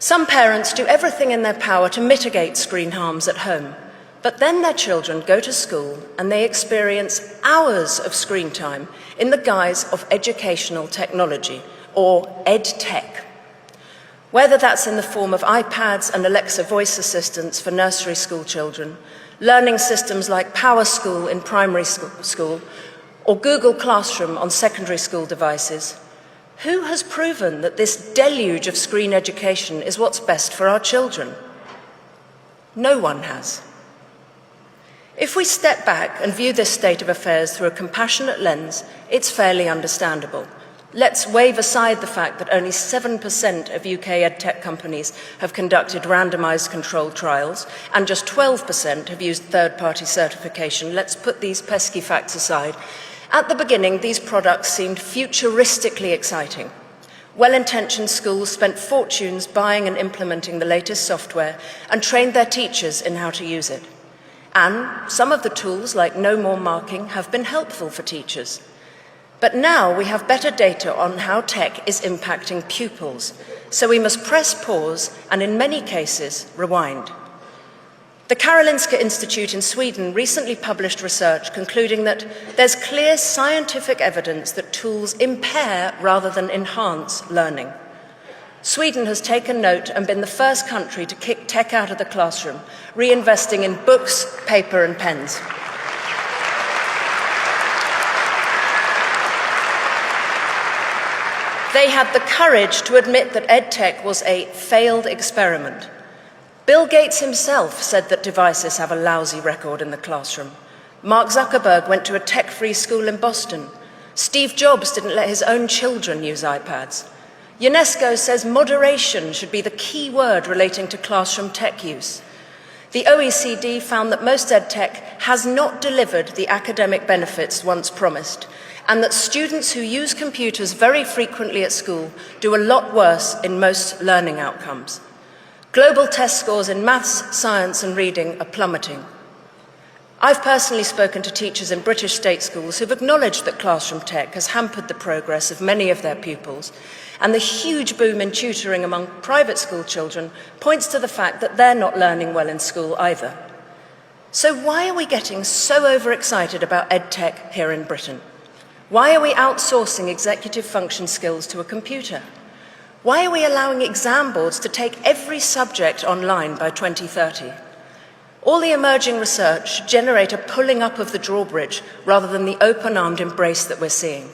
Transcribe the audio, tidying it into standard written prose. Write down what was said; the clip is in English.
Some parents do everything in their power to mitigate screen harms at home, but then their children go to school and they experience hours of screen time in the guise of educational technology, or EdTech. Whether that's in the form of iPads and Alexa voice assistants for nursery school children, learning systems like PowerSchool in primary school, or Google Classroom on secondary school devices, who has proven that this deluge of screen education is what's best for our children? No one has. If we step back and view this state of affairs through a compassionate lens, it's fairly understandable. Let's wave aside the fact that only 7% of UK edtech companies have conducted randomized controlled trials, and just 12% have used third-party certification. Let's put these pesky facts aside. At the beginning, these products seemed futuristically exciting. Well-intentioned schools spent fortunes buying and implementing the latest software and trained their teachers in how to use it. And some of the tools, like No More Marking, have been helpful for teachers. But now we have better data on how tech is impacting pupils, so we must press pause and, in many cases, rewind. The Karolinska Institute in Sweden recently published research concluding that there's clear scientific evidence that tools impair rather than enhance learning. Sweden has taken note and been the first country to kick tech out of the classroom, reinvesting in books, paper and pens. They had the courage to admit that EdTech was a failed experiment. Bill Gates himself said that devices have a lousy record in the classroom. Mark Zuckerberg went to a tech-free school in Boston. Steve Jobs didn't let his own children use iPads. UNESCO says moderation should be the key word relating to classroom tech use. The OECD found that most EdTech has not delivered the academic benefits once promised, and that students who use computers very frequently at school do a lot worse in most learning outcomes. Global test scores in maths, science and reading are plummeting. I've personally spoken to teachers in British state schools who've acknowledged that classroom tech has hampered the progress of many of their pupils, and the huge boom in tutoring among private school children points to the fact that they're not learning well in school either. So why are we getting so overexcited about EdTech here in Britain? Why are we outsourcing executive function skills to a computer? Why are we allowing exam boards to take every subject online by 2030? All the emerging research should generate a pulling up of the drawbridge rather than the open-armed embrace that we're seeing.